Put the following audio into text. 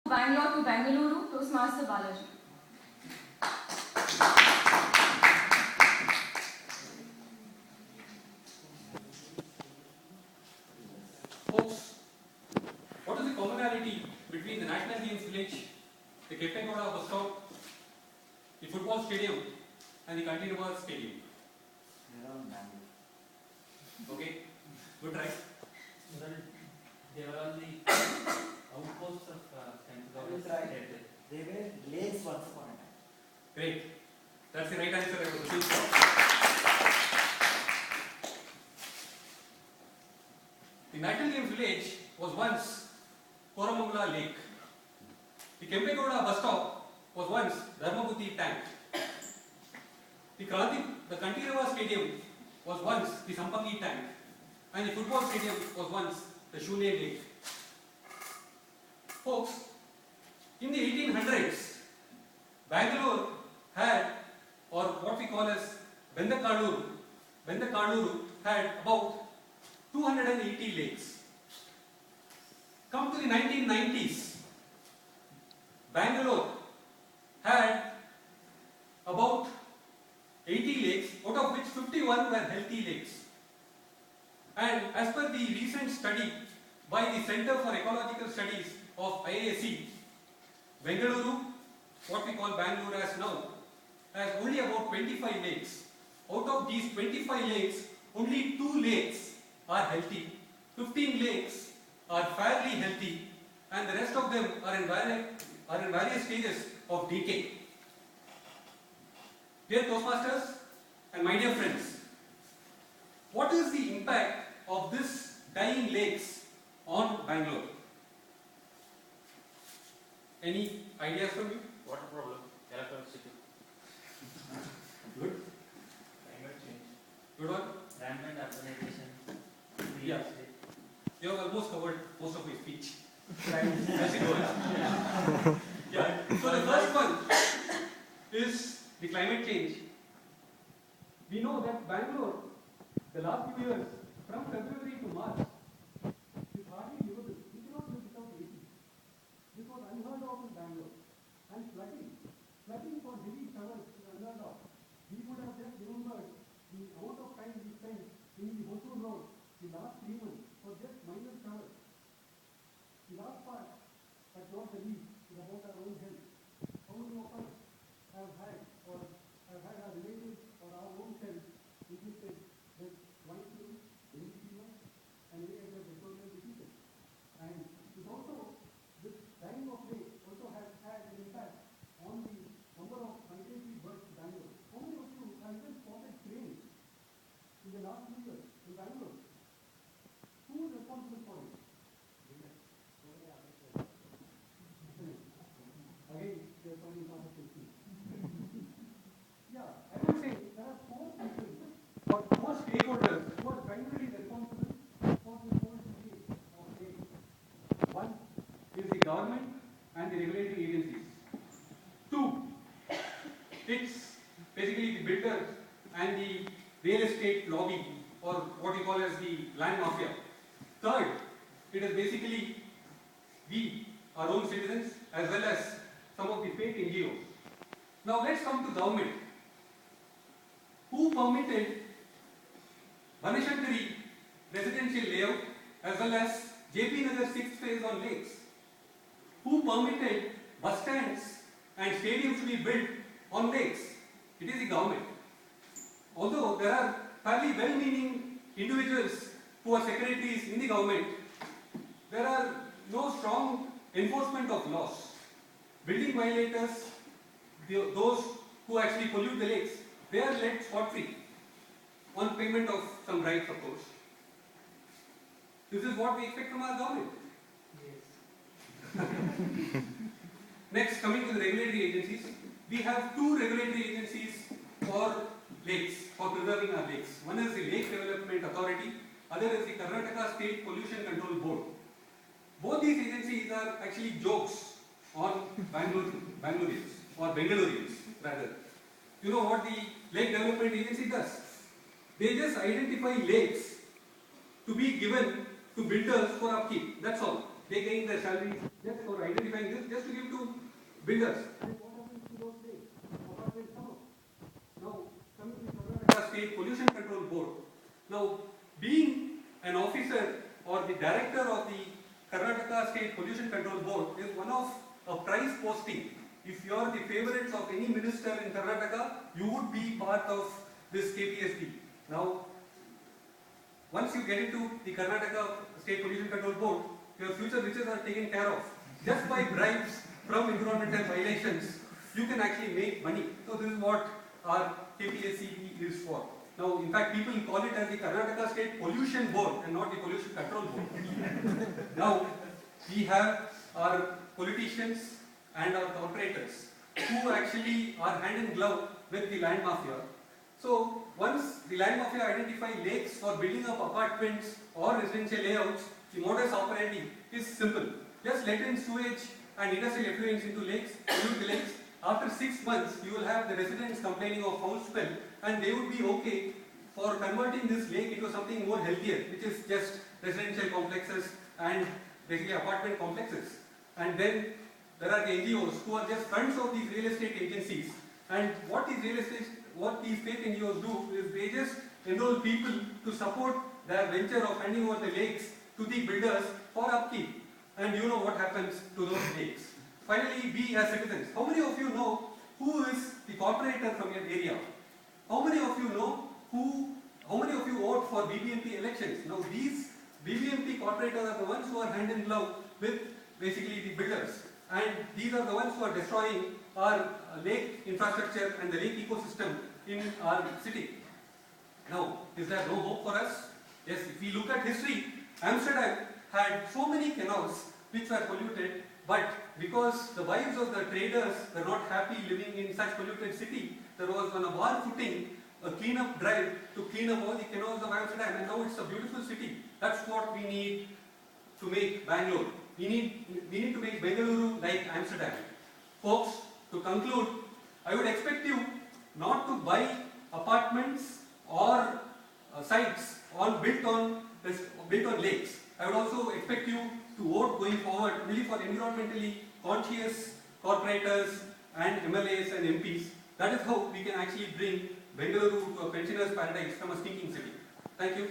Bangalore to Bengaluru, Toastmaster Balaji. Folks, what is the commonality between the National Games Village, the Kepengoda bus stop, the football stadium, and the Continental Stadium? Okay, good try. Well, they were on the outposts of Canterbury. They were lakes once upon a time. Great. That's the right answer I was looking for. The National Games Village was once Koramangala Lake. The Kepengoda bus stop was once Dharmabuddhi Tank. The Kantirava Stadium was once the Sampangi Tank. And the football stadium was once the Shule Lake. Folks, in the 1800s, Bangalore had, or what we call as Bendakaluru had about 280 lakes. Come to the 1990s, Bangalore had about 80 lakes, out of which 51 were healthy lakes. And as per the recent study by the Center for Ecological Studies of IASC, Bengaluru, what we call Bangalore as now, has only about 25 lakes. Out of these 25 lakes, only 2 lakes are healthy, 15 lakes are fairly healthy, and the rest of them are in various stages of decay. Dear Toastmasters and my dear friends, what is the impact of this dying lakes on Bangalore? Any ideas from you? Water problem, electricity, Good. climate change, Good one? rampant urbanization, Yeah. You have almost covered most of my speech. That's it, go ahead. Yeah. So the first one is the climate change. We know that Bangalore, the last few years, from February to March, is hardly livable. We cannot live without AC. This was unheard of in Bangalore. And flooding for heavy showers is unheard of. We would have just remembered the amount of time we spent in the Hosur Road the last 3 months for just minor showers. The last part, but not the least, is about our own health. How many of us have had our relatives or our own self inflicted with swine flu, dengue fever, and any other bacterial diseases? And it also, this dying of lake also has had an impact on the number of migratory birds in Bangalore. How many of you have even spotted cranes in the last 2 years in Bangalore? Who is responsible for it? Again, there are so many conversations. Yeah, I would say there are 4 people or 4 stakeholders who are primarily responsible for this whole decay of lake. One is the government and the regulatory agencies. 2, it's basically the builders and the real estate lobby, or what we call as the land mafia. Third, it is basically we, our own citizens, as well as some of the fake NGOs. Now let's come to government. Who permitted Banashankari residential layout as well as JP Nagar 6th phase on lakes? Who permitted bus stands and stadiums to be built on lakes? It is the government. Although there are fairly well-meaning individuals who are secretaries in the government, there are no strong enforcement of laws. Building violators, those who actually pollute the lakes, they are let scot-free on payment of some bribes, of course. This is what we expect from our government. yes, Next, coming to the regulatory agencies, we have 2 regulatory agencies for lakes, for preserving our lakes. One is the Lake Development Authority, other is the Karnataka State Pollution Control Board. Both these agencies are actually jokes on Bangaloreans, or Bengalurians rather. You know what the Lake Development Agency does? They just identify lakes to be given to builders for upkeep. That's all. they gain their salary just for identifying this, just to give to builders. And what happens to those days? Apartments come out. Now, coming to Karnataka State Pollution Control Board. Now, being an officer or the director of the Karnataka State Pollution Control Board is one of a prize posting. If you are the favorites of any minister in Karnataka, you would be part of this KPSB. Now, once you get into the Karnataka State Pollution Control Board, your future riches are taken care of. Just by bribes from environmental violations, you can actually make money. So this is what our KPSCB is for. Now, in fact, people call it as the Karnataka State Pollution Board and not the Pollution Control Board. Now, we have our politicians and our corporators who actually are hand in glove with the land mafia. So, once the land mafia identify lakes for building up apartments or residential layouts, the modus operandi is simple. Just let in sewage and industrial effluents into lakes, pollute the lakes. After 6 months, you will have the residents complaining of foul smell, and they would be okay for converting this lake into something more healthier, which is just residential complexes and basically apartment complexes. And then there are the NGOs who are just fronts of these real estate agencies. And what these fake NGOs do is they just enroll people to support their venture of handing over the lakes to the builders for upkeep. And you know what happens to those lakes. Finally, we as citizens, how many of you know who is the corporator from your area? How many of you know how many of you vote for BBMP elections? Now these BBMP corporators are the ones who are hand in glove with basically the builders. And these are the ones who are destroying our lake infrastructure and the lake ecosystem in our city. Now, is there no hope for us? Yes, if we look at history, Amsterdam had so many canals which were polluted, but because the wives of the traders were not happy living in such polluted city, there was on a war footing a cleanup drive to clean up all the canals of Amsterdam, and now it's a beautiful city. That's what we need to make Bangalore. We need to make Bengaluru like Amsterdam. Folks, to conclude, I would expect you not to buy apartments or sites built on lakes. I would also expect you to vote going forward only for environmentally conscious corporators and MLAs and MPs. That is how we can actually bring Bengaluru to a pensioner's paradise from a stinking city. Thank you.